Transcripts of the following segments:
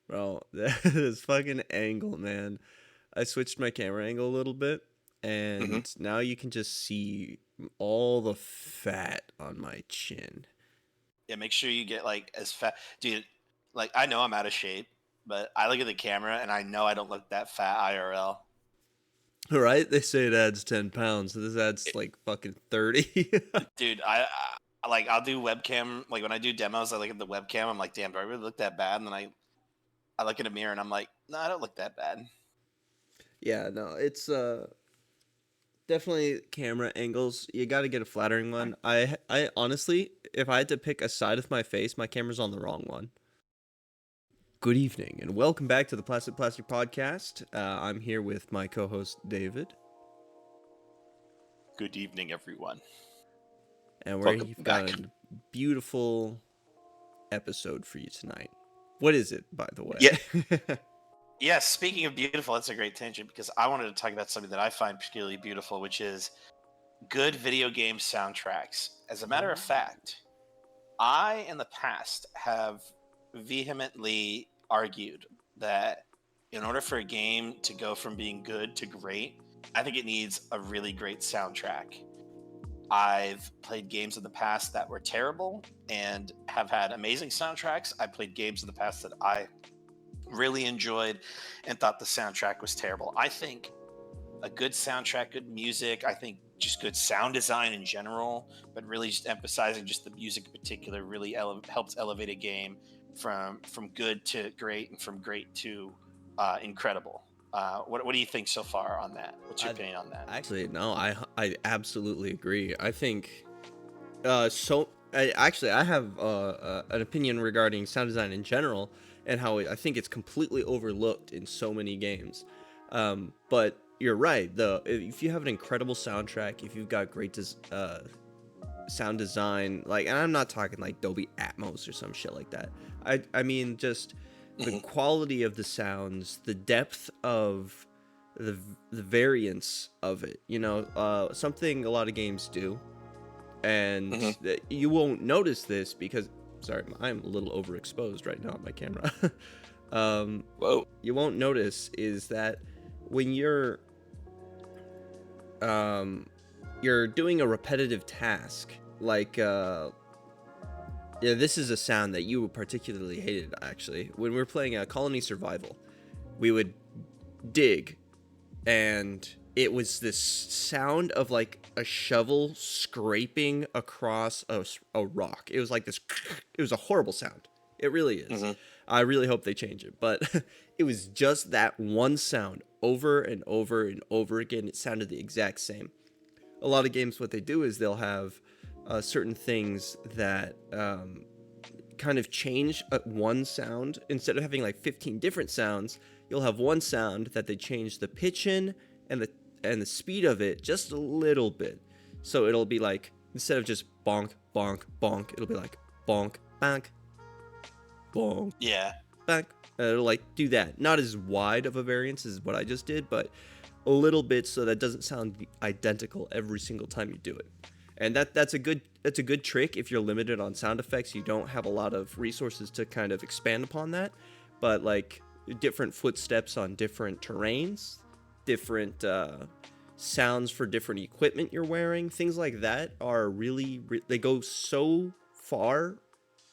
Bro, this fucking angle, man. I switched my camera angle a little bit, Hmm. and now you can just see all the fat on my chin. Yeah, make sure you get like as fat, dude. Like I know I'm out of shape, but I look at the camera and I know I don't look that fat IRL. Right? They say it adds 10 pounds, so this adds It, like fucking 30. dude, like I'll do webcam. Like when I do demos, I look at the webcam. I'm like, damn, do I really look that bad? And then I look in a mirror and I'm like, no, I don't look that bad. Yeah, no, it's definitely camera angles. You got to get a flattering one. I honestly, if I had to pick a side of my face, my camera's on the wrong one. Good evening, and welcome back to the Placid Plastic Podcast. I'm here with my co-host David, Good evening, everyone. and Welcome we've got back. a beautiful episode for you tonight. What is it, by the Yeah, way? yeah. Speaking of beautiful, that's a great tangent because I wanted to talk about something that I find particularly beautiful, which is good video game soundtracks. As a matter of fact, I, in the past, have vehemently argued that in order for a game to go from being good to great, I think it needs a really great soundtrack. I've played games in the past that were terrible and have had amazing soundtracks. I played games in the past that I really enjoyed and thought the soundtrack was terrible. I think a good soundtrack, good music. I think just good sound design in general, but really just emphasizing just the music in particular really helps elevate a game from good to great and from great to incredible. What do you think so far on that? What's your I opinion on that? actually no, I absolutely agree. I think I have an opinion regarding sound design in general and how I think it's completely overlooked in so many games. But you're right. If you have an incredible soundtrack, if you've got great sound design, like, and I'm not talking like Dolby Atmos or some shit like that. I mean just the Hmm. quality of the sounds, the depth of the the variance of it. Something a lot of games do, and Hmm. you won't notice this because, sorry, I'm a little overexposed right now on my camera. um, Whoa. you won't notice is that when um, you're doing a repetitive task, like yeah, this is a sound that you particularly hated actually. When we were playing Colony Survival, we would dig, and it was this sound of like a shovel scraping across a rock. It was like this. It was a horrible sound. It really is. Hmm. I really hope they change it, but it was just that one sound over and over and over again. It sounded the exact same. A lot of games, what they do is they'll have certain things that kind of change one sound. Instead of having like 15 different sounds, you'll have one sound that they change the pitch in and the speed of it just a little bit. So it'll be like, instead of just bonk bonk bonk, it'll be like bonk bonk bonk Yeah. bonk. It'll like do that. Not as wide of a variance as what I just did, but a little bit so that doesn't sound identical every single time you do it. And that's a good trick if you're limited on sound effects. You don't have a lot of resources to kind of expand upon that. But like different footsteps on different terrains, different sounds for different equipment you're wearing, things like that are really they go so far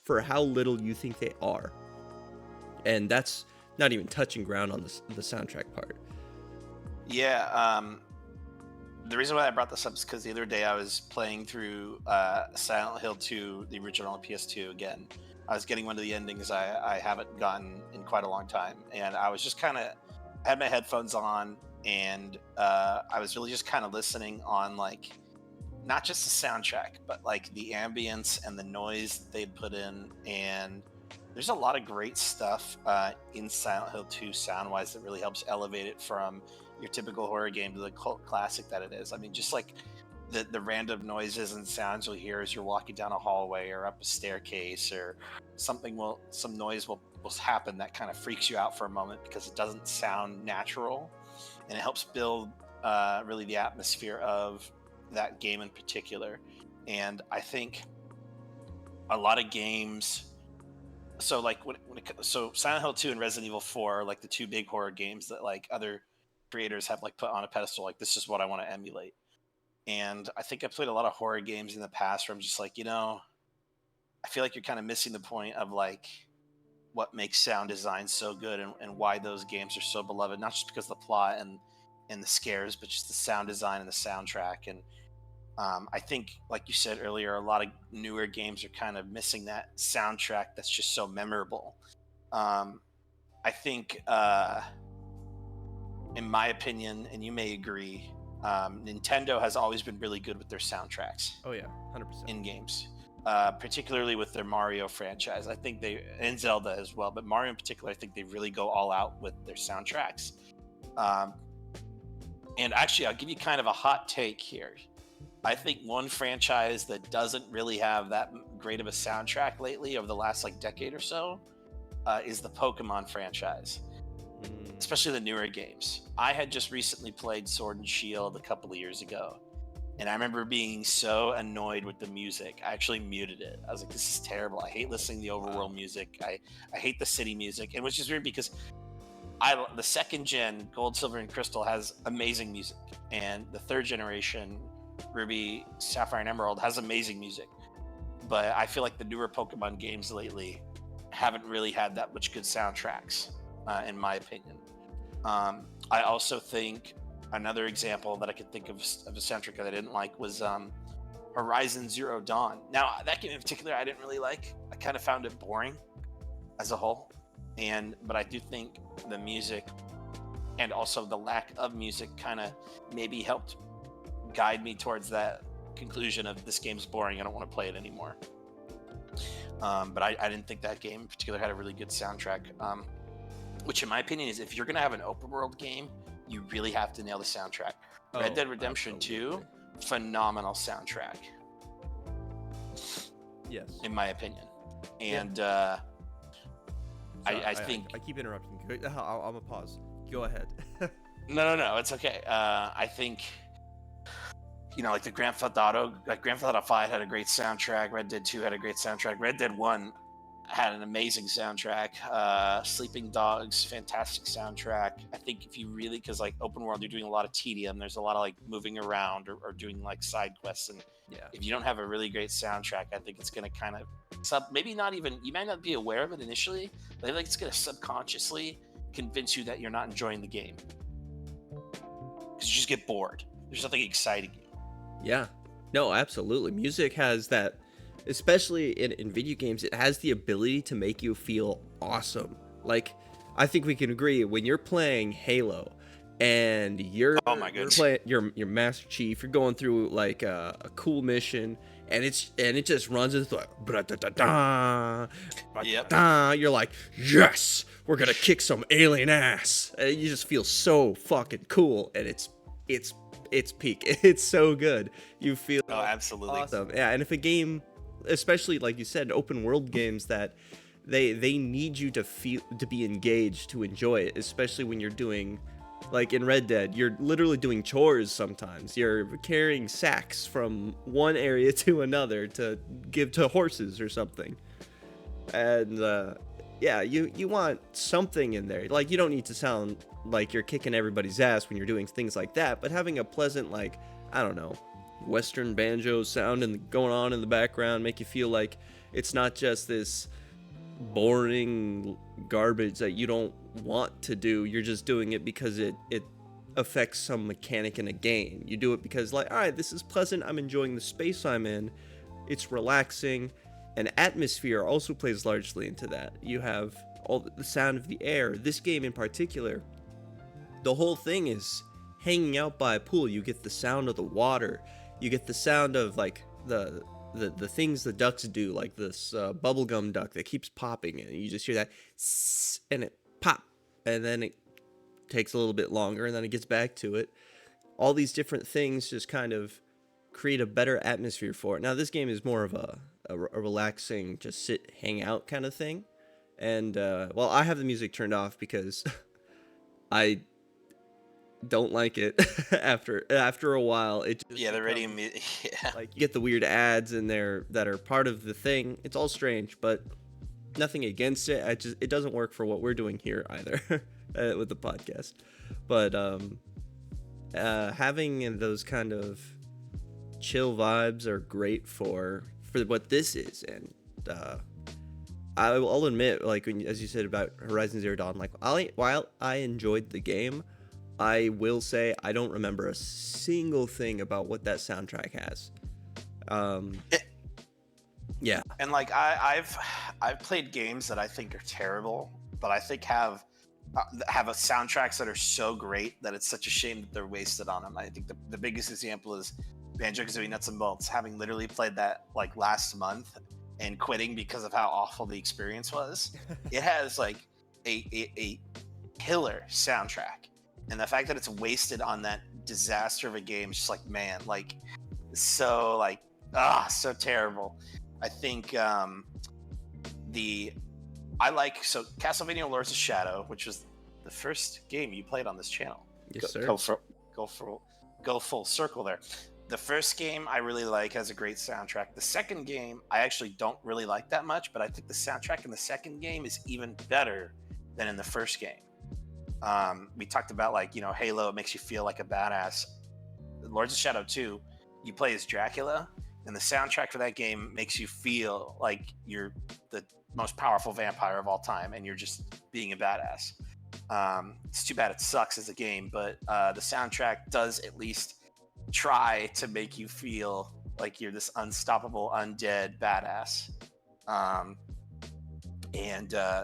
for how little you think they are. And that's not even touching ground on the soundtrack part. Yeah. The reason why I brought this up is because the other day I was playing through Silent Hill 2, the original on PS2 again. I was getting one of the endings I haven't gotten in quite a long time, and I was just kind of had my headphones on, and I was really just kind of listening on like not just the soundtrack, but like the ambience and the noise that they'd put in, and there's a lot of great stuff in Silent Hill 2 sound wise that really helps elevate it from your typical horror game to the cult classic that it is. I mean, just like the random noises and sounds you'll hear as you're walking down a hallway or up a staircase, or some noise will happen that kind of freaks you out for a moment because it doesn't sound natural, and it helps build really the atmosphere of that game in particular. And I think a lot of games so like so Silent Hill 2 and Resident Evil 4 are like the two big horror games that like other creators have like put on a pedestal. Like this is what I want to emulate. And I think I've played a lot of horror games in the past where I'm just like, I feel like you're kind of missing the point of like what makes sound design so good, and why those games are so beloved, not just because of the plot and the scares, but just the sound design and the soundtrack. And I think, like you said earlier, a lot of newer games are kind of missing that soundtrack that's just so memorable. I think, in my opinion, and you may agree, Nintendo has always been really good with their soundtracks Oh yeah, 100%. in games, particularly with their Mario franchise. I think and Zelda as well, but Mario in particular, I think they really go all out with their soundtracks. Um, and actually, I'll give you kind of a hot take here. I think one franchise that doesn't really have that great of a soundtrack lately over the last like decade or so is the Pokemon franchise, especially the newer games. I had just recently played Sword and Shield a couple of years ago, and I remember being so annoyed with the music. I actually muted it. I was like, this is terrible. I hate listening to the overworld music. I hate the city music. And which is weird because the second gen Gold, Silver, and Crystal has amazing music, and the third generation Ruby, Sapphire, and Emerald has amazing music. But I feel like the newer Pokemon games lately haven't really had that much good soundtracks, in my opinion. I also think another example that I could think of a soundtrack that I didn't like was Horizon Zero Dawn. Now, that game in particular, I didn't really like. I kind of found it boring as a whole. But I do think the music and also the lack of music kind of maybe helped guide me towards that conclusion of this game's boring. I don't want to play it anymore. But I didn't think that game in particular had a really good soundtrack. Which in my opinion is, if you're going to have an open world game, you really have to nail the soundtrack. Red Dead Redemption 2, phenomenal soundtrack. Yes. In my opinion. And I think... I keep interrupting. I'm gonna pause. Go ahead. No, it's okay. I think, like the Grand Theft Auto 5 had a great soundtrack. Red Dead 2 had a great soundtrack. Red Dead 1 had an amazing soundtrack. Sleeping Dogs, fantastic soundtrack. I think if you really, because like open world, you're doing a lot of tedium. There's a lot of like moving around or doing like side quests. And if you don't have a really great soundtrack, I think it's going to kind of maybe not even, you might not be aware of it initially, but I think it's going to subconsciously convince you that you're not enjoying the game. Because you just get bored. There's nothing exciting you. Yeah. No, absolutely. Music has that, especially in video games, it has the ability to make you feel awesome. Like, I think we can agree, when you're playing Halo and you're playing your Master Chief, you're going through like a cool mission, and it just runs into like, you're like, yes, we're gonna kick some alien ass. And you just feel so fucking cool, and it's peak. It's so good. You feel absolutely awesome. Yeah, and if a game, especially like you said, open world games, that they need you to be engaged to enjoy it, especially when you're doing, like in Red Dead, you're literally doing chores sometimes. You're carrying sacks from one area to another to give to horses or something. And you want something in there. Like, you don't need to sound like you're kicking everybody's ass when you're doing things like that, but having a pleasant, like, I don't know, Western banjo sound and going on in the background, make you feel like it's not just this boring garbage that you don't want to do. You're just doing it because it affects some mechanic in a game. You do it because, like, all right, this is pleasant. I'm enjoying the space I'm in. It's relaxing. And atmosphere also plays largely into that. You have all the sound of the air. This game in particular, the whole thing is hanging out by a pool. You get the sound of the water. You get the sound of like the things the ducks do, like this bubblegum duck that keeps popping, and you just hear that and it pop, and then it takes a little bit longer, and then it gets back to it. All these different things just kind of create a better atmosphere for it. Now, this game is more of a relaxing, just sit, hang out kind of thing. And I have the music turned off because I don't like it. after a while, it just the radio music. Like, you get the weird ads in there that are part of the thing. It's all strange, but nothing against it. It doesn't work for what we're doing here either with the podcast. But having those kind of chill vibes are great for what this is. And I'll admit, like as you said about Horizon Zero Dawn, like while I enjoyed the game, I will say I don't remember a single thing about what that soundtrack has. Yeah. And like I've played games that I think are terrible, but I think have a soundtracks that are so great that it's such a shame that they're wasted on them. I think the biggest example is Banjo-Kazooie Nuts and Bolts. Having literally played that like last month and quitting because of how awful the experience was, it has like a killer soundtrack, and the fact that it's wasted on that disaster of a game is just like, man, like so like so terrible. I think Castlevania Lords of Shadow, which was the first game you played on this channel. Yes, sir. Go full circle there. The first game I really like, has a great soundtrack. The second game I actually don't really like that much, but I think the soundtrack in the second game is even better than in the first game. We talked about like, you know, Halo, it makes you feel like a badass. Lords of Shadow 2, you play as Dracula, and the soundtrack for that game makes you feel like you're the most powerful vampire of all time, and you're just being a badass. It's too bad it sucks as a game, but the soundtrack does at least try to make you feel like you're this unstoppable undead badass.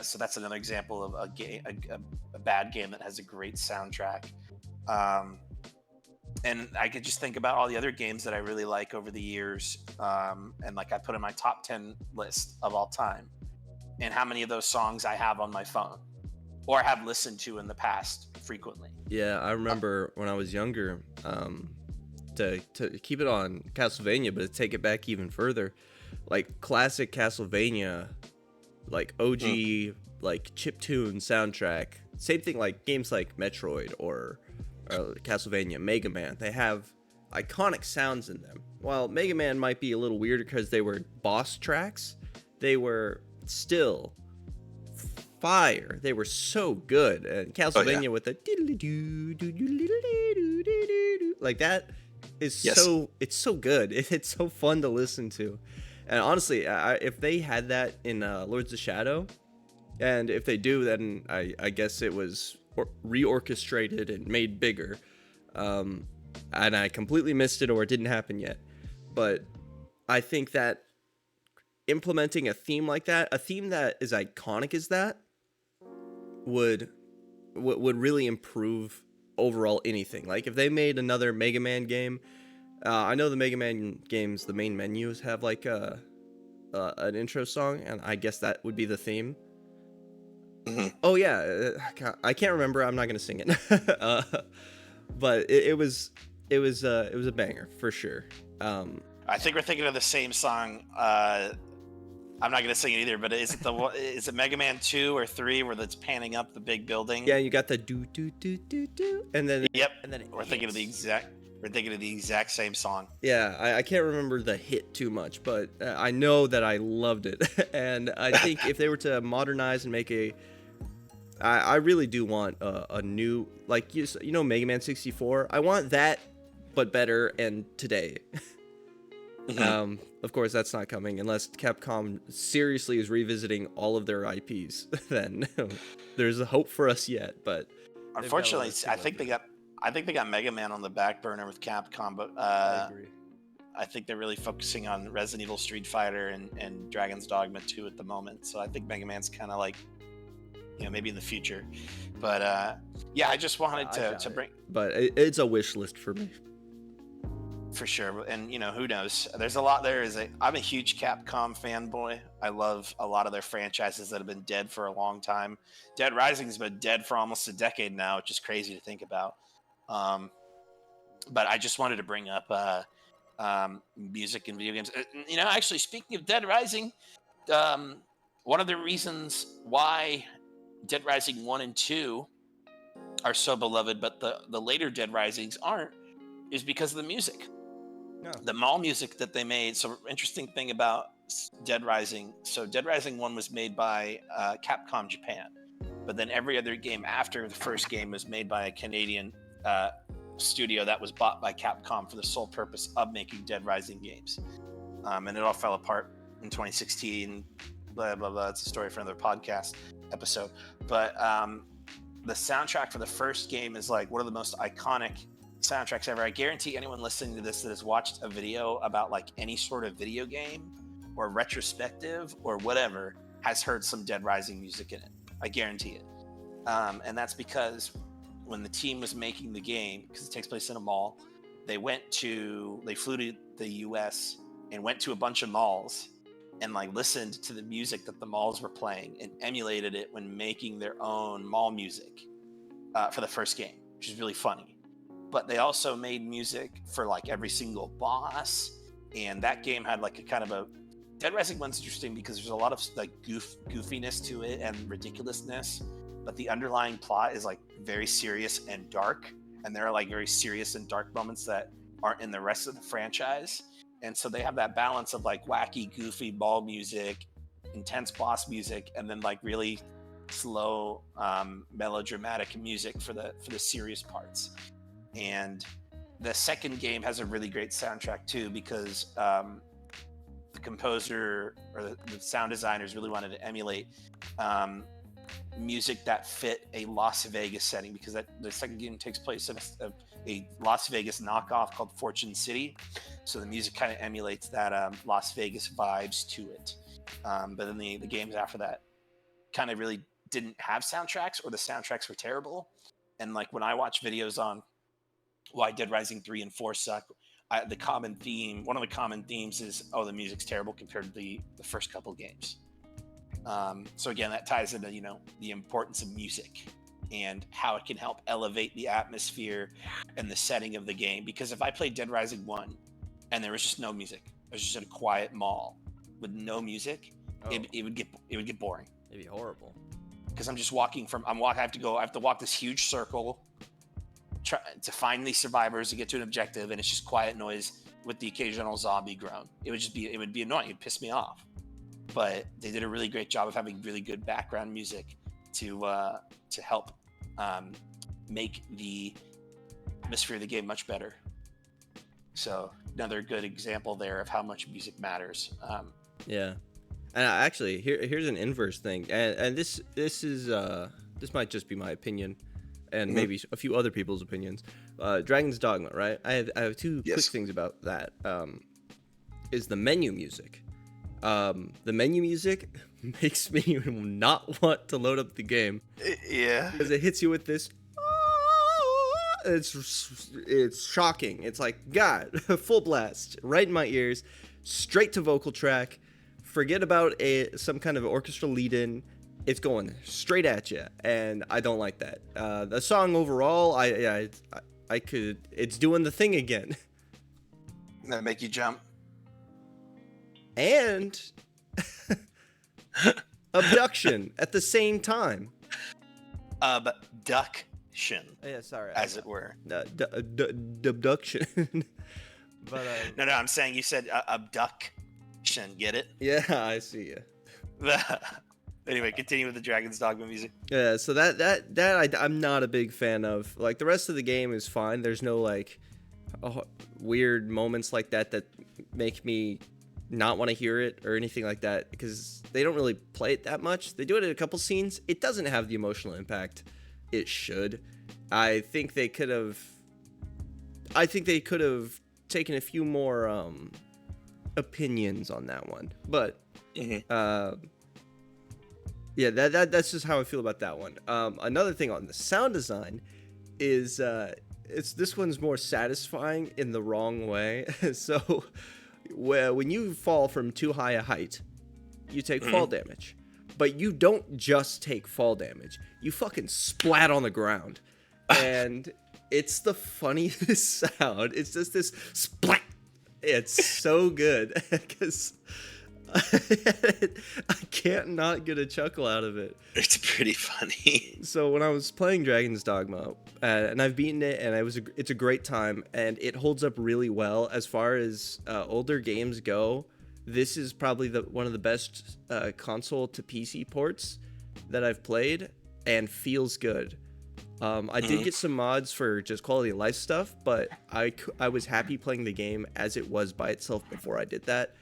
So that's another example of a bad game that has a great soundtrack. And I could just think about all the other games that I really like over the years, and like I put in my top 10 list of all time, and how many of those songs I have on my phone or have listened to in the past frequently. Yeah, I remember when I was younger, to keep it on Castlevania, but to take it back even further, like classic Castlevania, like OG, like chiptune soundtrack. Same thing like games like Metroid or Castlevania, Mega Man. They have iconic sounds in them. While Mega Man might be a little weirder because they were boss tracks, they were still fire. They were so good. And Castlevania with the like that is it's so good. It's so fun to listen to. And honestly, if they had that in Lords of Shadow, and if they do, then I guess it was reorchestrated and made bigger, and I completely missed it, or it didn't happen yet. But I think that implementing a theme like that, a theme that is iconic as that, would really improve overall anything. Like if they made another Mega Man game, I know the Mega Man games, the main menus have like an intro song, and I guess that would be the theme. Mm-hmm. Oh yeah, I can't remember. I'm not gonna sing it, but it was a banger for sure. I think we're thinking of the same song. I'm not gonna sing it either, but is it Mega Man 2 or 3 where it's panning up the big building? Yeah, you got the do do do do do, and then we're thinking of the exact same song. Yeah, I can't remember the hit too much, but I know that I loved it, and I think if they were to modernize and make I really do want a new, like you know, Mega Man 64. I want that, but better and today. Mm-hmm. Of course, that's not coming unless Capcom seriously is revisiting all of their IPs. Then there's a hope for us yet, but unfortunately, I think they got Mega Man on the back burner with Capcom, but I agree. I think they're really focusing on Resident Evil, Street Fighter, and Dragon's Dogma 2 at the moment. So I think Mega Man's kind of like, you know, maybe in the future. But yeah, I just wanted to bring. But it's a wish list for me. For sure, and you know, who knows? There's a lot there. I'm a huge Capcom fanboy. I love a lot of their franchises that have been dead for a long time. Dead Rising's been dead for almost a decade now, which is crazy to think about. But I just wanted to bring up music and video games. You know, actually, speaking of Dead Rising, one of the reasons why Dead Rising 1 and 2 are so beloved, but the later Dead Risings aren't, is because of the music. No. The mall music that they made. So interesting thing about Dead Rising. So Dead Rising 1 was made by Capcom Japan, but then every other game after the first game was made by a Canadian studio that was bought by Capcom for the sole purpose of making Dead Rising games. And it all fell apart in 2016. Blah blah blah. It's a story for another podcast episode. But the soundtrack for the first game is like one of the most iconic soundtracks ever. I guarantee anyone listening to this that has watched a video about like any sort of video game or retrospective or whatever has heard some Dead Rising music in it. I guarantee it. And that's because when the team was making the game, because it takes place in a mall, they flew to the US and went to a bunch of malls and like listened to the music that the malls were playing and emulated it when making their own mall music for the first game, which is really funny. But they also made music for like every single boss, and that game had like a kind of a Dead Rising 1's interesting because there's a lot of like goofiness to it and ridiculousness, but the underlying plot is like very serious and dark, and there are like very serious and dark moments that aren't in the rest of the franchise. And so they have that balance of like wacky, goofy ball music, intense boss music, and then like really slow, melodramatic music for the serious parts. And the second game has a really great soundtrack too, because the composer or the sound designers really wanted to emulate music that fit a Las Vegas setting, because the second game takes place in a Las Vegas knockoff called Fortune City. So the music kind of emulates that Las Vegas vibes to it. But then the games after that kind of really didn't have soundtracks, or the soundtracks were terrible. And like when I watch videos on why Dead Rising 3 and 4 suck, one of the common themes is, oh, the music's terrible compared to the first couple games. So again, that ties into, the importance of music and how it can help elevate the atmosphere and the setting of the game. Because if I played Dead Rising 1 and there was just no music, it was just in a quiet mall with no music, it would get boring. It'd be horrible. Because I'm just I have to walk this huge circle to find these survivors to get to an objective, and it's just quiet noise with the occasional zombie groan. It would be annoying. It'd piss me off. But they did a really great job of having really good background music to help make the atmosphere of the game much better. So another good example there of how much music matters. Yeah, and actually, here's an inverse thing, and this is this might just be my opinion, and maybe a few other people's opinions. Dragon's Dogma, right? I have two quick things about that. Is the menu music. The menu music makes me not want to load up the game. Yeah, because it hits you with this. It's shocking. It's like, God, full blast right in my ears, straight to vocal track. Forget about some kind of orchestral lead-in. It's going straight at you, and I don't like that. The song overall, I could. It's doing the thing again. That make you jump. And abduction at the same time. Abduction. Yeah, sorry. As it were. Abduction. But no, I'm saying you said abduction. Get it? Yeah, I see you. Anyway, continue with the Dragon's Dogma music. Yeah, so that I'm not a big fan of. Like, the rest of the game is fine. There's no like weird moments like that make me not want to hear it or anything like that, because they don't really play it that much. They do it in a couple scenes. It doesn't have the emotional impact it should. I think they could have taken a few more opinions on that one. But yeah, that's just how I feel about that one. Another thing on the sound design is this one's more satisfying in the wrong way. So when you fall from too high a height, you take fall damage. But you don't just take fall damage. You fucking splat on the ground. And it's the funniest sound. It's just this splat. It's so good. Because I can't not get a chuckle out of it. It's pretty funny. So when I was playing Dragon's Dogma, and I've beaten it, and it's a great time, and it holds up really well as far as older games go. this is probably one of the best console to PC ports that I've played, and feels good. I did Mhm. get some mods for just quality of life stuff, but I was happy playing the game as it was by itself before I did that.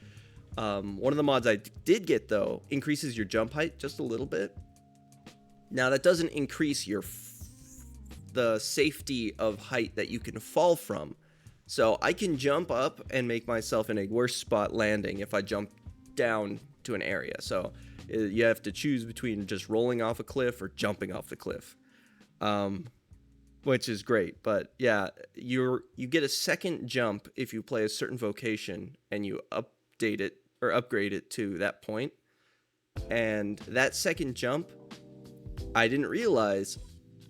One of the mods I did get, though, increases your jump height just a little bit. Now, that doesn't increase the safety of height that you can fall from. So I can jump up and make myself in a worse spot landing if I jump down to an area. So you have to choose between just rolling off a cliff or jumping off the cliff, which is great. But yeah, you get a second jump if you play a certain vocation and you update it or upgrade it to that point. And that second jump, I didn't realize,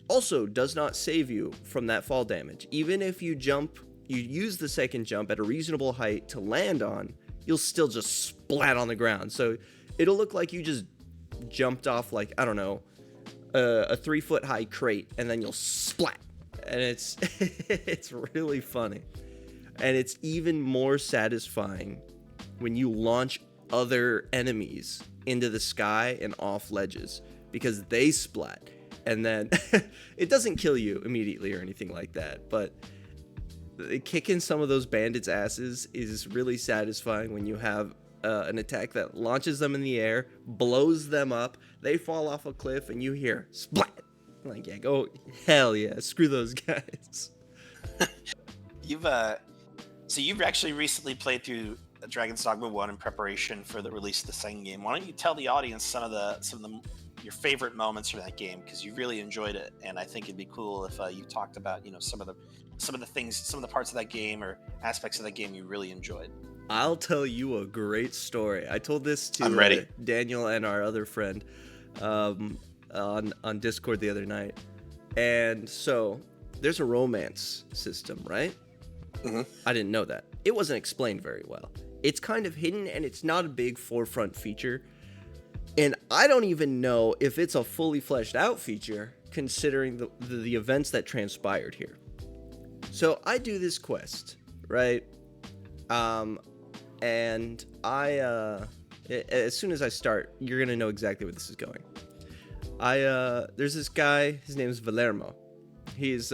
also does not save you from that fall damage. Even if you use the second jump at a reasonable height to land on, you'll still just splat on the ground. So it'll look like you just jumped off, like, I don't know, a 3-foot high crate, and then you'll splat. And it's it's really funny. And it's even more satisfying when you launch other enemies into the sky and off ledges, because they splat. And then it doesn't kill you immediately or anything like that, but kicking some of those bandits' asses is really satisfying when you have an attack that launches them in the air, blows them up, they fall off a cliff, and you hear splat. Like, yeah, go, hell yeah, screw those guys. You've so you've actually recently played through Dragon's Dogma 1 in preparation for the release of the second game. Why don't you tell the audience some of the your favorite moments from that game, because you really enjoyed it, and I think it'd be cool if you talked about some of the things, some of the parts of that game or aspects of that game you really enjoyed. I'll tell you a great story. I told this I'm to ready. Daniel and our other friend on Discord the other night. And so there's a romance system, right? Mm-hmm. I didn't know that. It wasn't explained very well. It's kind of hidden, and it's not a big forefront feature. And I don't even know if it's a fully fleshed out feature, considering the events that transpired here. So I do this quest, right? And as soon as I start, you're gonna know exactly where this is going. There's this guy. His name is Valermo. His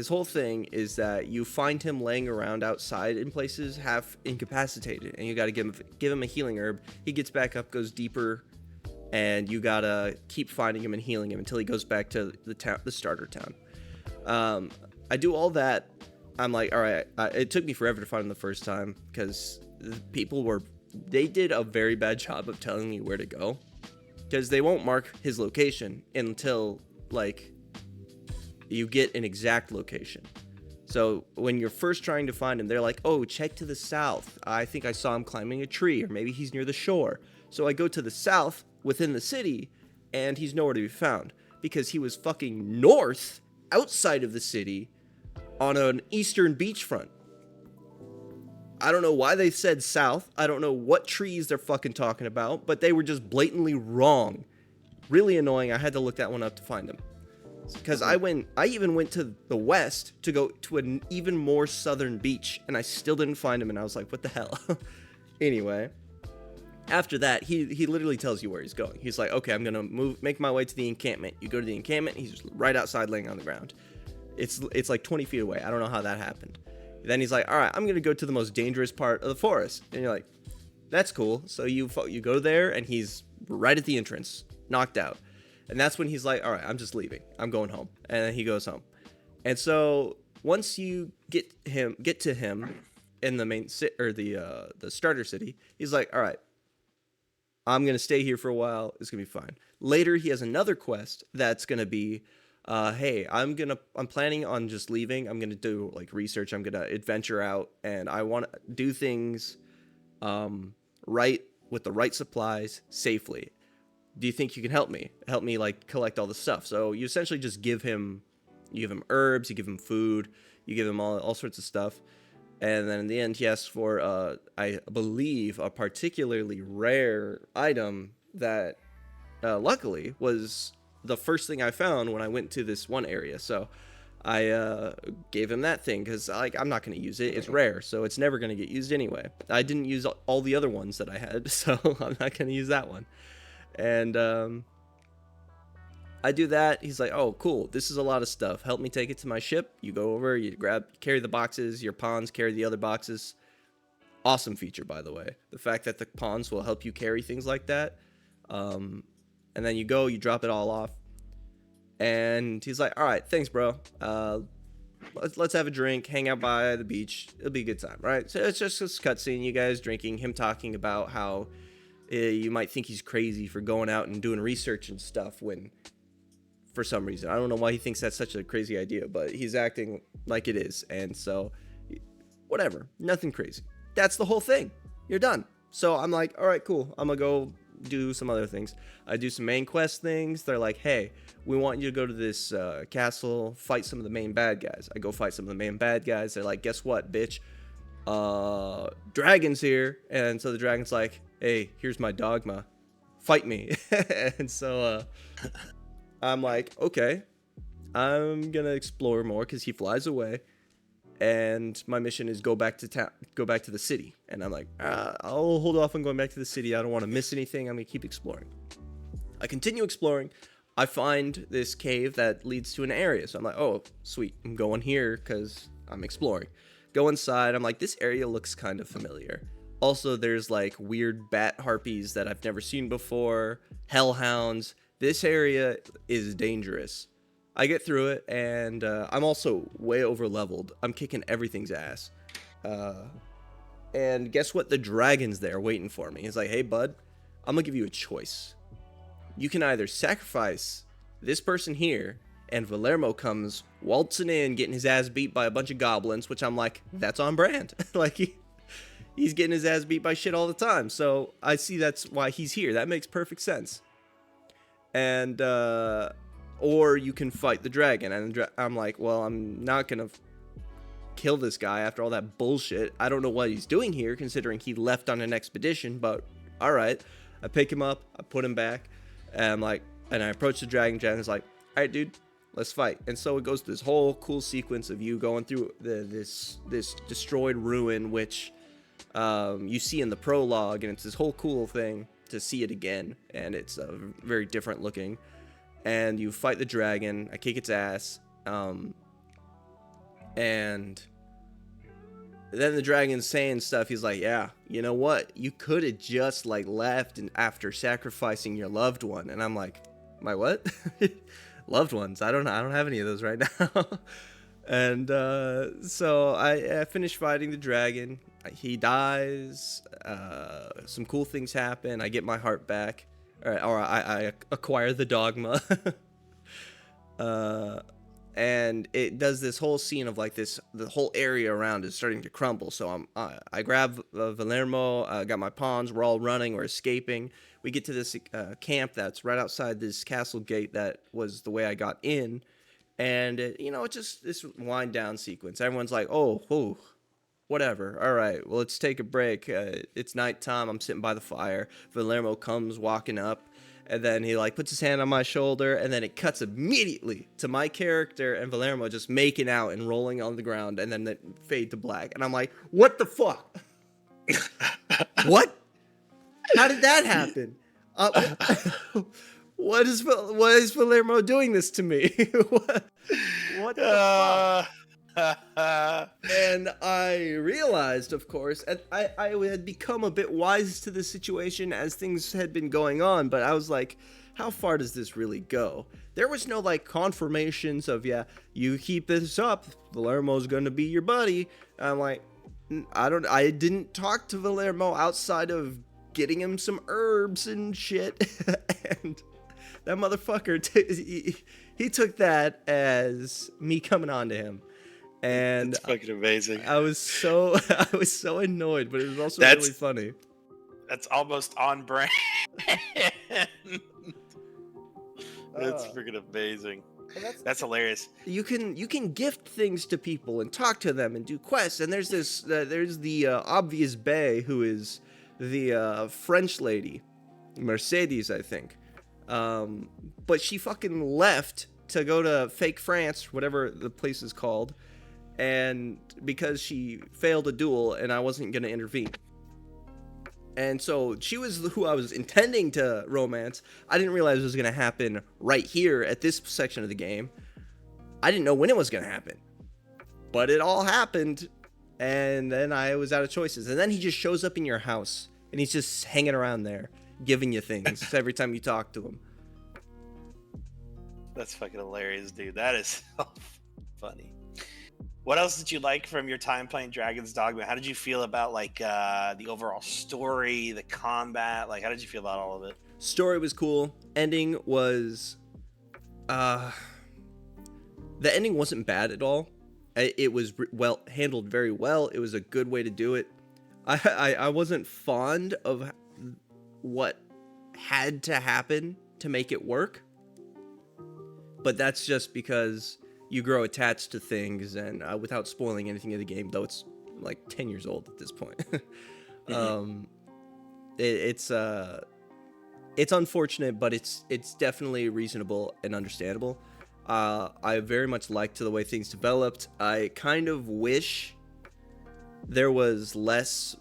whole thing is that you find him laying around outside in places half incapacitated, and you gotta give him a healing herb. He gets back up, goes deeper, and you gotta keep finding him and healing him until he goes back to the starter town. I do all that. I'm like, all right. It took me forever to find him the first time because they did a very bad job of telling me where to go, because they won't mark his location until like you get an exact location. So when you're first trying to find him, they're like, oh, check to the south. I think I saw him climbing a tree, or maybe he's near the shore. So I go to the south within the city, and he's nowhere to be found because he was fucking north outside of the city on an eastern beachfront. I don't know why they said south. I don't know what trees they're fucking talking about, but they were just blatantly wrong. Really annoying. I had to look that one up to find him. Because I even went to the west to go to an even more southern beach, and I still didn't find him, and I was like, what the hell? Anyway, after that, he literally tells you where he's going. He's like, okay, I'm gonna make my way to the encampment. You go to the encampment, he's right outside laying on the ground. It's like 20 feet away. I don't know how that happened. Then he's like, all right, I'm gonna go to the most dangerous part of the forest. And you're like, that's cool. So you go there, and he's right at the entrance, knocked out. And that's when he's like, all right, I'm just leaving. I'm going home. And then he goes home. And so once you get to him in the main or the starter city, he's like, all right, I'm going to stay here for a while. It's going to be fine. Later, he has another quest that's going to be, hey, I'm planning on just leaving. I'm going to do like research. I'm going to adventure out, and I want to do things right with the right supplies safely. Do you think you can help me? Help me like collect all the stuff. So you essentially just give him herbs, you give him food, you give him all sorts of stuff. And then in the end, he asks for, I believe, a particularly rare item that luckily was the first thing I found when I went to this one area. So I gave him that thing because like I'm not gonna use it. It's rare, so it's never gonna get used anyway. I didn't use all the other ones that I had, so I'm not gonna use that one. And I do that. He's like, "Oh, cool. This is a lot of stuff. Help me take it to my ship." You go over, you carry the boxes. Your pawns carry the other boxes. Awesome feature, by the way. The fact that the pawns will help you carry things like that. And then you go, you drop it all off. And he's like, "All right, thanks, bro. Let's have a drink, hang out by the beach. It'll be a good time, right?" So it's just this cutscene, you guys drinking, him talking about how you might think he's crazy for going out and doing research and stuff when, for some reason, I don't know why he thinks that's such a crazy idea, but he's acting like it is. And so, whatever, nothing crazy. That's the whole thing. You're done. So I'm like, all right, cool. I'm gonna go do some other things. I do some main quest things. They're like, hey, we want you to go to this castle, fight some of the main bad guys. I go fight some of the main bad guys. They're like, guess what, bitch? Dragon's here. And so the dragon's like, hey, here's my dogma. Fight me. And so I'm like, okay, I'm gonna explore more because he flies away. And my mission is go back to the city. And I'm like, I'll hold off on going back to the city. I don't want to miss anything. I'm gonna keep exploring. I continue exploring. I find this cave that leads to an area. So I'm like, oh, sweet. I'm going here because I'm exploring. Go inside. I'm like, this area looks kind of familiar. Also, there's like weird bat harpies that I've never seen before. Hellhounds. This area is dangerous. I get through it, and I'm also way over leveled. I'm kicking everything's ass. And guess what? The dragon's there waiting for me. He's like, hey, bud, I'm going to give you a choice. You can either sacrifice this person here, and Valermo comes waltzing in, getting his ass beat by a bunch of goblins, which I'm like, that's on brand. Like, he's getting his ass beat by shit all the time. So I see that's why he's here. That makes perfect sense. And, or you can fight the dragon. And I'm like, well, I'm not going to kill this guy after all that bullshit. I don't know what he's doing here, considering he left on an expedition, but all right. I pick him up, I put him back, and I'm like, and I approach the dragon. Dragon's like, all right, dude, let's fight. And so it goes to this whole cool sequence of you going through this destroyed ruin, which you see in the prologue, and it's this whole cool thing to see it again, and it's very different looking. And you fight the dragon. I kick its ass, and then the dragon's saying stuff. He's like, yeah, you know what? You could have just like left and after sacrificing your loved one. And I'm like, my what? Loved ones? I don't have any of those right now. And so I finish fighting the dragon. He dies. Some cool things happen. I get my heart back. Or I acquire the dogma. And it does this whole scene of like the whole area around is starting to crumble. So I grab Valermo, got my pawns, we're all running, we're escaping. We get to this camp that's right outside this castle gate that was the way I got in. And, it's just this wind down sequence. Everyone's like, oh, whatever. All right, well, let's take a break. It's nighttime. I'm sitting by the fire. Valermo comes walking up. And then he like puts his hand on my shoulder, and then it cuts immediately to my character and Valermo just making out and rolling on the ground, and then it fade to black. And I'm like, what the fuck? What? How did that happen? What is Valermo doing this to me? What the fuck? And I realized, of course, I had become a bit wise to the situation as things had been going on, but I was like, how far does this really go? There was no like confirmations of, yeah, you keep this up, Valermo's gonna be your buddy. And I'm like, I didn't talk to Valermo outside of getting him some herbs and shit. And that motherfucker, he took that as me coming on to him. And it's fucking amazing. I was so annoyed, but it was also really funny. That's almost on brand. That's freaking amazing. That's hilarious. You can gift things to people and talk to them and do quests. And there's the obvious bae who is the French lady, Mercedes, I think. But she fucking left to go to fake France, whatever the place is called, and because she failed a duel and I wasn't going to intervene. And so she was who I was intending to romance. I didn't realize it was going to happen right here at this section of the game. I didn't know when it was going to happen. But it all happened, and then I was out of choices. And then he just shows up in your house, and he's just hanging around there, giving you things every time you talk to him. That's fucking hilarious, dude. That is so funny. What else did you like from your time playing Dragon's Dogma? How did you feel about like the overall story, the combat? Like, how did you feel about all of it? Story was cool. Ending was, the ending wasn't bad at all. It was well handled, very well. It was a good way to do it. I wasn't fond of what had to happen to make it work, but that's just because you grow attached to things, and without spoiling anything of the game, though it's like 10 years old at this point. It's unfortunate, but it's definitely reasonable and understandable. I very much liked the way things developed. I kind of wish there was less.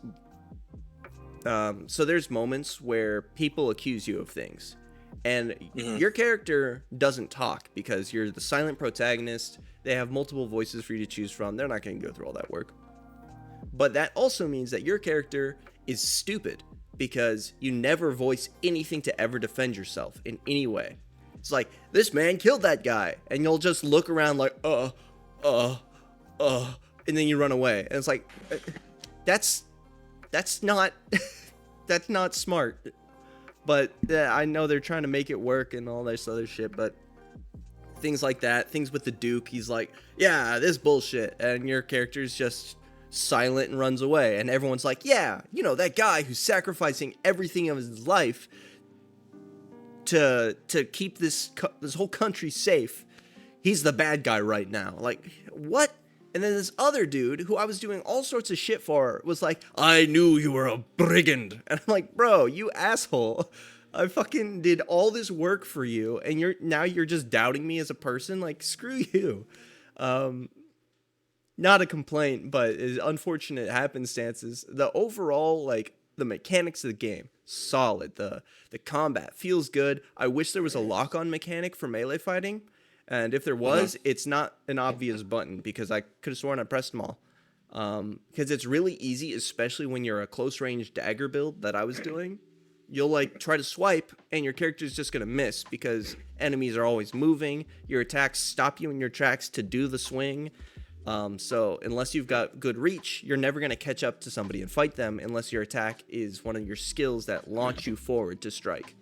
So there's moments where people accuse you of things, and your character doesn't talk because you're the silent protagonist. They have multiple voices for you to choose from. They're not going to go through all that work. But that also means that your character is stupid because you never voice anything to ever defend yourself in any way. It's like, this man killed that guy, and you'll just look around like, and then you run away. And it's like, that's not, that's not smart. But I know they're trying to make it work and all this other shit, but things like that, things with the Duke, he's like, yeah, this bullshit, and your character's just silent and runs away, and everyone's like, yeah, you know, that guy who's sacrificing everything of his life to keep this whole country safe, he's the bad guy right now. Like, what? And then this other dude, who I was doing all sorts of shit for, was like, I knew you were a brigand. And I'm like, bro, you asshole. I fucking did all this work for you, and you're just doubting me as a person? Like, screw you. Not a complaint, but it's unfortunate happenstances. The overall, like, the mechanics of the game, solid. The combat feels good. I wish there was a lock-on mechanic for melee fighting. And if there was, it's not an obvious button, because I could have sworn I pressed them all. Because it's really easy, especially when you're a close-range dagger build that I was doing. You'll, like, try to swipe, and your character's just going to miss, because enemies are always moving. Your attacks stop you in your tracks to do the swing. So unless you've got good reach, you're never going to catch up to somebody and fight them unless your attack is one of your skills that launch you forward to strike.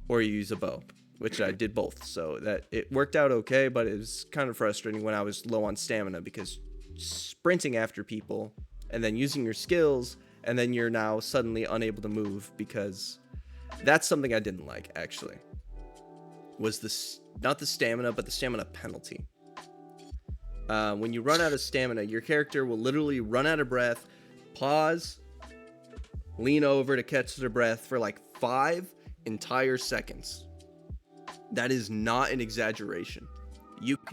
Or you use a bow, which I did both. So that it worked out okay, but it was kind of frustrating when I was low on stamina, because sprinting after people and then using your skills, and then you're now suddenly unable to move, because that's something I didn't like, actually. Was this not the stamina, but the stamina penalty. When you run out of stamina, your character will literally run out of breath, pause, lean over to catch their breath for like 5 entire seconds. That is not an exaggeration.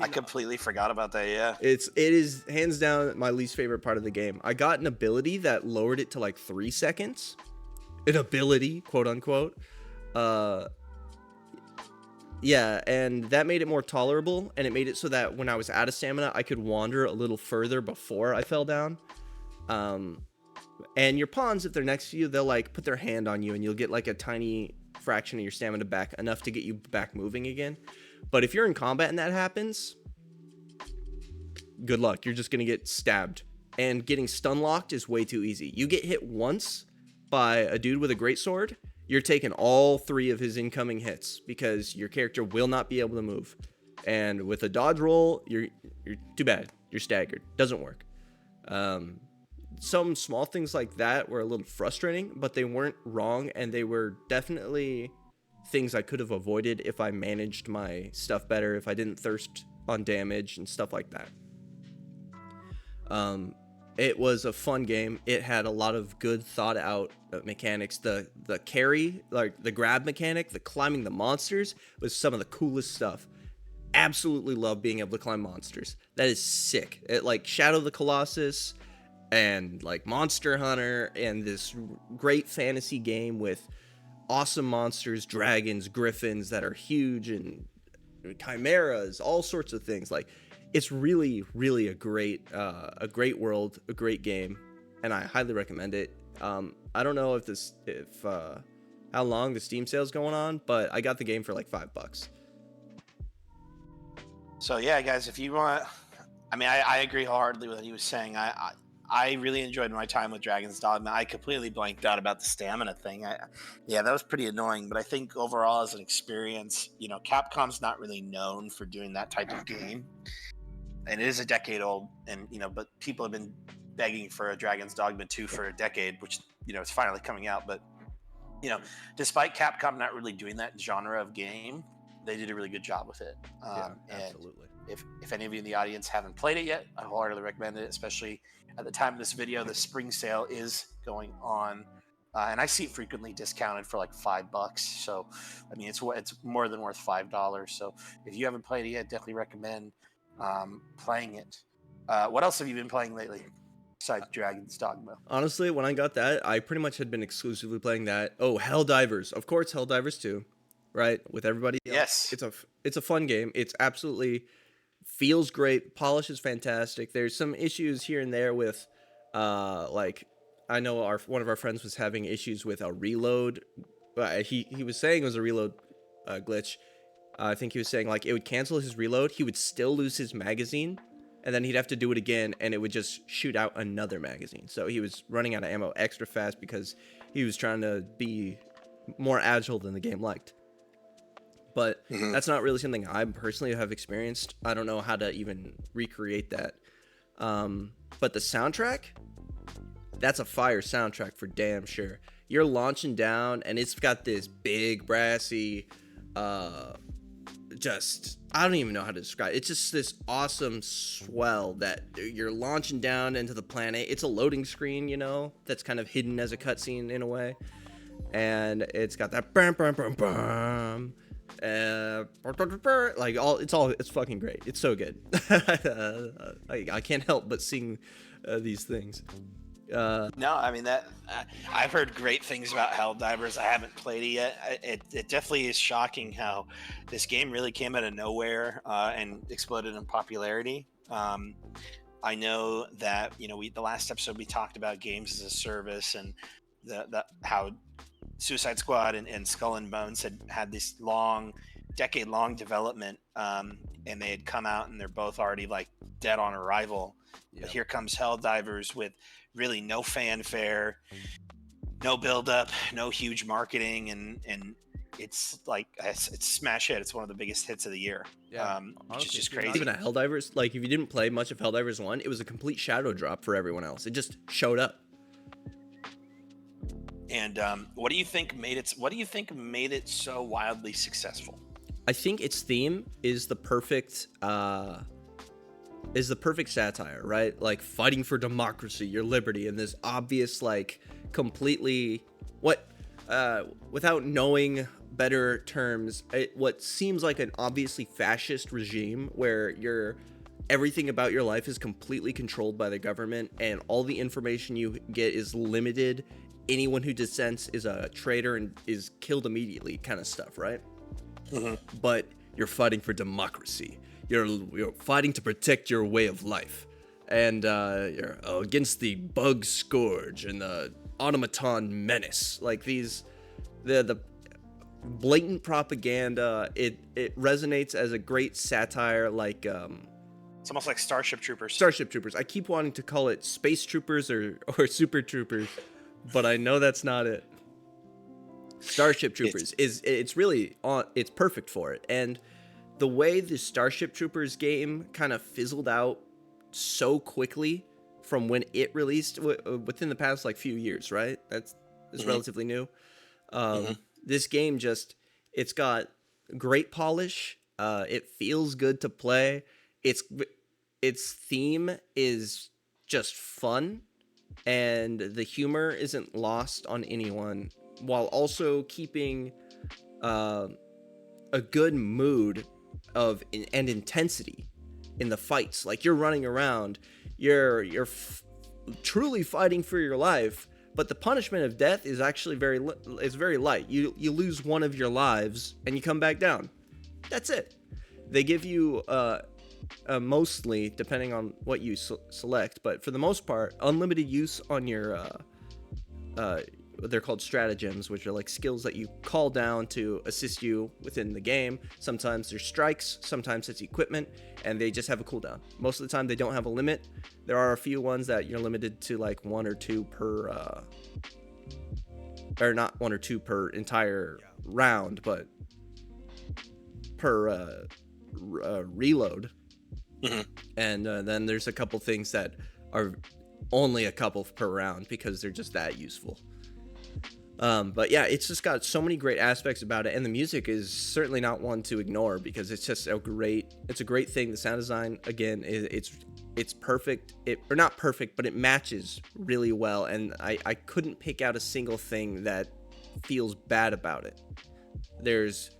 I completely forgot about that. Yeah, it is hands down my least favorite part of the game. I got an ability that lowered it to like 3 seconds. An ability, quote unquote. Yeah, and that made it more tolerable, and it made it so that when I was out of stamina, I could wander a little further before I fell down. And your pawns, if they're next to you, they'll like put their hand on you, and you'll get like a tiny fraction of your stamina back, enough to get you back moving again. But if you're in combat and that happens, good luck. You're just gonna get stabbed. And getting stun locked is way too easy. You get hit once by a dude with a greatsword, you're taking all 3 of his incoming hits, because your character will not be able to move. And with a dodge roll, you're too bad. You're staggered. Doesn't work. Some small things like that were a little frustrating, but they weren't wrong, and they were definitely things I could have avoided if I managed my stuff better, if I didn't thirst on damage and stuff like that. It was a fun game. It had a lot of good thought out mechanics. The carry, like the grab mechanic, the climbing the monsters, was some of the coolest stuff. absolutely love being able to climb monsters. That is sick. Like Shadow of the Colossus and like Monster Hunter and this great fantasy game with awesome monsters, dragons, griffins that are huge, and chimeras, all sorts of things. Like it's really, really a great world, a great game, and I highly recommend it. I don't know if how long the Steam sale's going on, but I got the game for like $5. So yeah, guys, if you want, I mean, I agree wholeheartedly with what he was saying. I really enjoyed my time with Dragon's Dogma. I completely blanked out about the stamina thing. Yeah, that was pretty annoying. But I think overall, as an experience, you know, Capcom's not really known for doing that type of game, and it is a decade old. And you know, but people have been begging for a Dragon's Dogma 2 for a decade, which you know, it's finally coming out. But you know, despite Capcom not really doing that genre of game, they did a really good job with it. Yeah, And absolutely. if any of you in the audience haven't played it yet, I wholeheartedly recommend it, especially at the time of this video. The spring sale is going on. And I see it frequently discounted for like $5. So, I mean, it's more than worth $5. So, if you haven't played it yet, definitely recommend playing it. What else have you been playing lately besides Dragon's Dogma? Honestly, when I got that, I pretty much had been exclusively playing that. Oh, Helldivers. Of course, Helldivers 2, right? With everybody else. Yes. It's a fun game. It's absolutely feels great. Polish is fantastic. There's some issues here and there with like I know one of our friends was having issues with a reload. He was saying it was a reload glitch. I think he was saying like it would cancel his reload. He would still lose his magazine, and then he'd have to do it again, and it would just shoot out another magazine. So he was running out of ammo extra fast because he was trying to be more agile than the game liked. But that's not really something I personally have experienced. I don't know how to even recreate that. But the soundtrack, that's a fire soundtrack for damn sure. You're launching down, and it's got this big brassy I don't even know how to describe it. It's just this awesome swell that you're launching down into the planet. It's a loading screen, you know, that's kind of hidden as a cutscene in a way. And it's got that bam bam bam bam. It's fucking great. It's so good. I can't help but sing these things. No, I mean that I've heard great things about Helldivers. I haven't played it yet. It definitely is shocking how this game really came out of nowhere and exploded in popularity. I know that the last episode we talked about games as a service and how Suicide Squad and Skull and Bones had this decade-long development, and they had come out and they're both already like dead on arrival. Yeah. But here comes Helldivers with really no fanfare, no build-up, no huge marketing, and it's smash hit. It's one of the biggest hits of the year. Which is just crazy. Even at Helldivers, like if you didn't play much of Helldivers 1, it was a complete shadow drop for everyone else. It just showed up. And what do you think made it so wildly successful? I think its theme is the perfect satire, right? Like fighting for democracy, your liberty, and this obvious like completely without knowing better terms, what seems like an obviously fascist regime where everything about your life is completely controlled by the government and all the information you get is limited. Anyone who dissents is a traitor and is killed immediately, kind of stuff, right? Mm-hmm. But you're fighting for democracy. You're fighting to protect your way of life, and you're against the bug scourge and the automaton menace. Like the blatant propaganda. It resonates as a great satire. Like it's almost like Starship Troopers. Starship Troopers. I keep wanting to call it Space Troopers or Super Troopers, but I know that's not it. Starship Troopers it's really it's perfect for it. And the way the Starship Troopers game kind of fizzled out so quickly from when it released within the past like few years, right? It's relatively new. This game it's got great polish. It feels good to play. Its theme is just fun, and the humor isn't lost on anyone, while also keeping a good mood and intensity in the fights. Like you're running around, you're truly fighting for your life, but the punishment of death is actually very light. You lose one of your lives and you come back down. That's it. They give you mostly, depending on what you select, but for the most part, unlimited use on your they're called stratagems, which are like skills that you call down to assist you within the game. Sometimes there's strikes, sometimes it's equipment, and they just have a cooldown. Most of the time they don't have a limit. There are a few ones that you're limited to like one or two per or not one or two per entire round, but per reload. Mhm. And then there's a couple things that are only a couple per round because they're just that useful. But yeah, it's just got so many great aspects about it, and the music is certainly not one to ignore because it's just it's a great thing. The sound design, again, it's perfect. Or not perfect, but it matches really well, and I couldn't pick out a single thing that feels bad about it. There's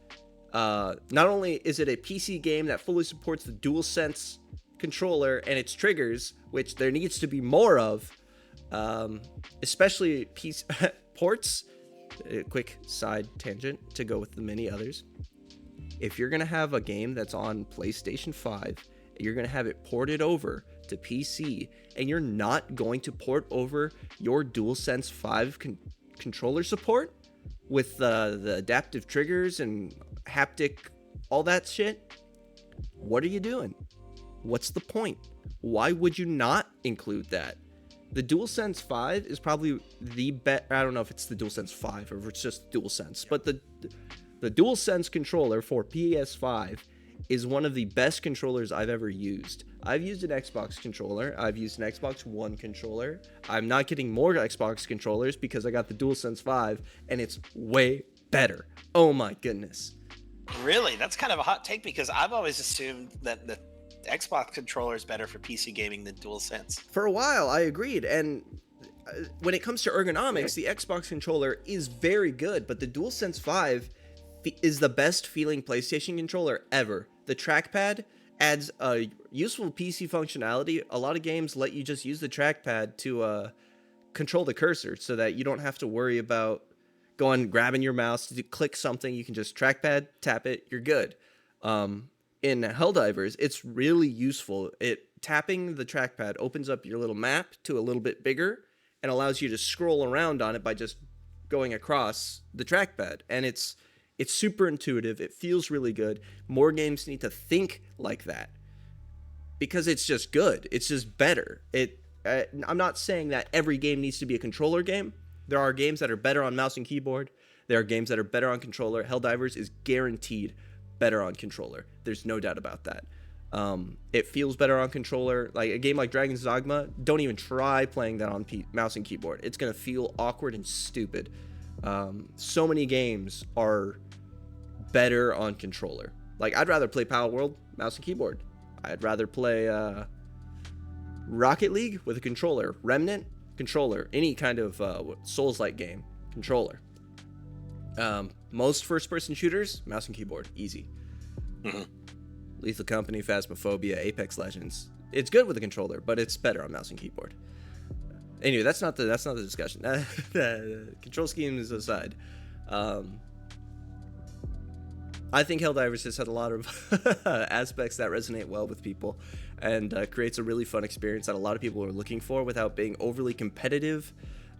not only is it a PC game that fully supports the DualSense controller and its triggers, which there needs to be more of, especially ports. A quick side tangent to go with the many others. If you're going to have a game that's on PlayStation 5, you're going to have it ported over to PC, and you're not going to port over your DualSense 5 controller support with the adaptive triggers and haptic, all that shit, what are you doing? What's the point? Why would you not include that? The DualSense 5 is probably the best. I don't know if it's the DualSense 5 or if it's just DualSense, but the DualSense controller for PS5 is one of the best controllers I've ever used. I've used an Xbox controller. I've used an Xbox One controller. I'm not getting more Xbox controllers because I got the DualSense 5, and it's way better. Oh my goodness. Really? That's kind of a hot take because I've always assumed that the Xbox controller is better for PC gaming than DualSense. For a while, I agreed, and when it comes to ergonomics, the Xbox controller is very good, but the DualSense 5 is the best feeling PlayStation controller ever. The trackpad adds a useful PC functionality. A lot of games let you just use the trackpad to control the cursor so that you don't have to worry about grabbing your mouse to click something. You can just trackpad, tap it, you're good. In Helldivers, it's really useful. Tapping the trackpad opens up your little map to a little bit bigger and allows you to scroll around on it by just going across the trackpad. And it's super intuitive. It feels really good. More games need to think like that because it's just good. It's just better. I'm not saying that every game needs to be a controller game. There are games that are better on mouse and keyboard. There are games that are better on controller. Helldivers is guaranteed better on controller. There's no doubt about that. It feels better on controller. Like a game like Dragon's Dogma, don't even try playing that on mouse and keyboard. It's gonna feel awkward and stupid. So many games are better on controller. Like I'd rather play Power World mouse and keyboard. I'd rather play Rocket League with a controller. Remnant, controller. Any kind of Souls-like game, controller. Most first-person shooters, mouse and keyboard, easy. Mm-hmm. Lethal Company, Phasmophobia, Apex Legends. It's good with a controller, but it's better on mouse and keyboard. Anyway, that's not the discussion. The control schemes aside, I think Helldivers has had a lot of aspects that resonate well with people, and creates a really fun experience that a lot of people are looking for without being overly competitive,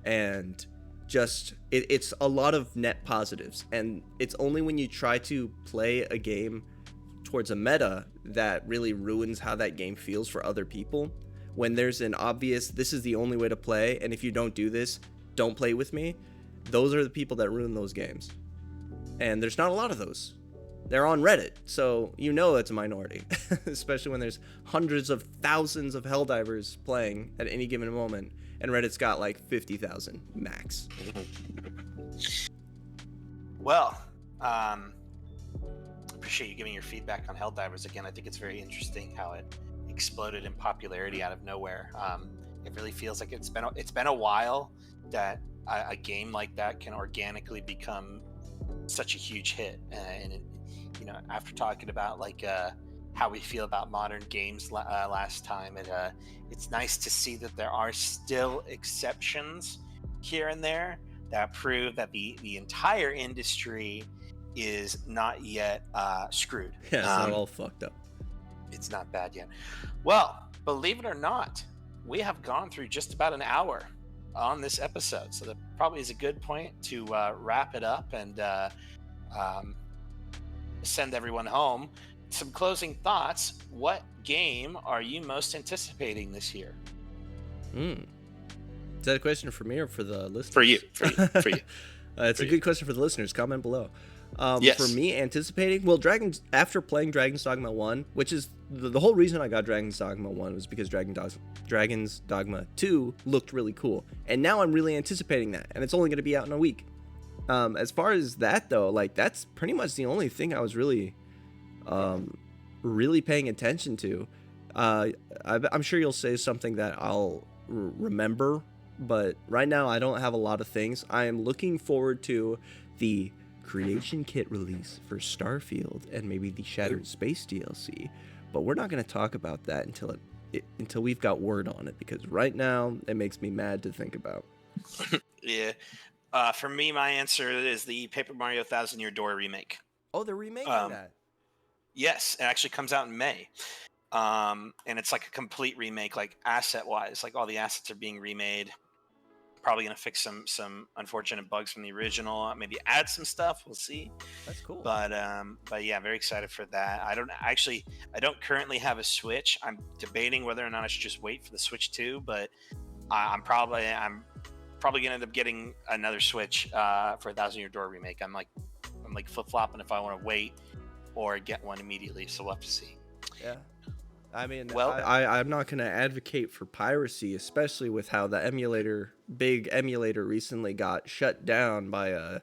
and just it's a lot of net positives. And it's only when you try to play a game towards a meta that really ruins how that game feels for other people. When there's an obvious, this is the only way to play, and if you don't do this, don't play with me, those are the people that ruin those games. And there's not a lot of those. They're on Reddit, so you know it's a minority, especially when there's hundreds of thousands of Helldivers playing at any given moment, and Reddit's got like 50,000 max. Well, appreciate you giving your feedback on Helldivers. Again, I think it's very interesting how it exploded in popularity out of nowhere. It really feels like it's been a while that a game like that can organically become such a huge hit, and after talking about like how we feel about modern games last time, it's nice to see that there are still exceptions here and there that prove that the entire industry is not yet screwed. Yeah, it's not all fucked up. It's not bad yet. Well, believe it or not, we have gone through just about an hour on this episode, so that probably is a good point to wrap it up and send everyone home. Some closing thoughts. What game are you most anticipating this year? Is that a question for me or for the listeners? For you. It's a good question for the listeners. Comment below. Yes. For me, anticipating, well, after playing Dragon's Dogma 1, which is the whole reason I got Dragon's Dogma 1 was because Dragon's Dogma 2 looked really cool. And now I'm really anticipating that, and it's only going to be out in a week. As far as that, though, like, that's pretty much the only thing I was really paying attention to. I'm sure you'll say something that I'll remember, but right now I don't have a lot of things. I am looking forward to the creation kit release for Starfield and maybe the Shattered Space DLC, but we're not going to talk about that until we've got word on it, because right now it makes me mad to think about. Yeah. For me, my answer is the Paper Mario Thousand Year Door remake. Oh, they're remaking that. Yes, it actually comes out in May. And it's like a complete remake, like asset wise, like all the assets are being remade. Probably gonna fix some unfortunate bugs from the original, maybe add some stuff, we'll see. That's cool. But yeah, very excited for that. I don't currently have a Switch. I'm debating whether or not I should just wait for the Switch 2, but I'm probably gonna end up getting another Switch for a Thousand Year Door remake. I'm like flip-flopping if I want to wait or get one immediately, so we'll have to see. Yeah. I mean, well, I'm not going to advocate for piracy, especially with how the big emulator recently got shut down by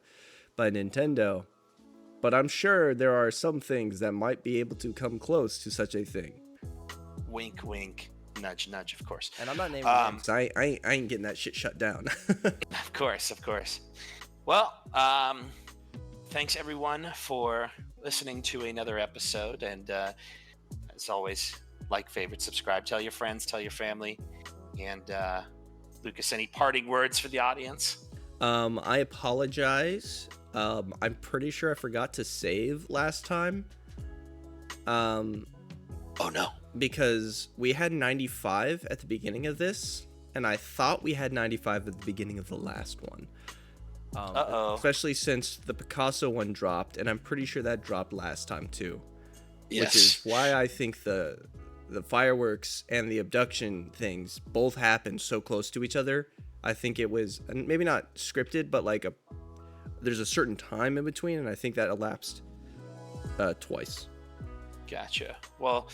Nintendo. But I'm sure there are some things that might be able to come close to such a thing. Wink, wink, nudge, nudge, of course. And I'm not naming names. I ain't getting that shit shut down. Of course. Well, thanks everyone for listening to another episode, and as always, like, favorite, subscribe, tell your friends, tell your family. And Lucas, any parting words for the audience? I apologize. I'm pretty sure I forgot to save last time. Oh no. Because we had 95 at the beginning of this, and I thought we had 95 at the beginning of the last one. Especially since the Picasso one dropped, and I'm pretty sure that dropped last time too. Yes. Which is why I think the fireworks and the abduction things both happened so close to each other. I think it was maybe not scripted, but like there's a certain time in between, and I think that elapsed twice. Gotcha. Well,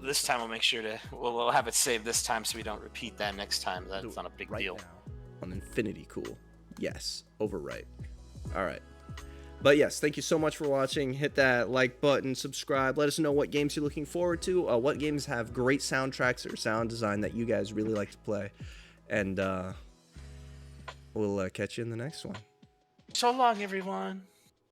this time we'll make sure we'll have it saved this time so we don't repeat that next time. That's not a big deal. Now on Infinity, cool. Yes, overwrite. All right. But yes, thank you so much for watching. Hit that like button, subscribe. Let us know what games you're looking forward to. What games have great soundtracks or sound design that you guys really like to play. And we'll catch you in the next one. So long, everyone.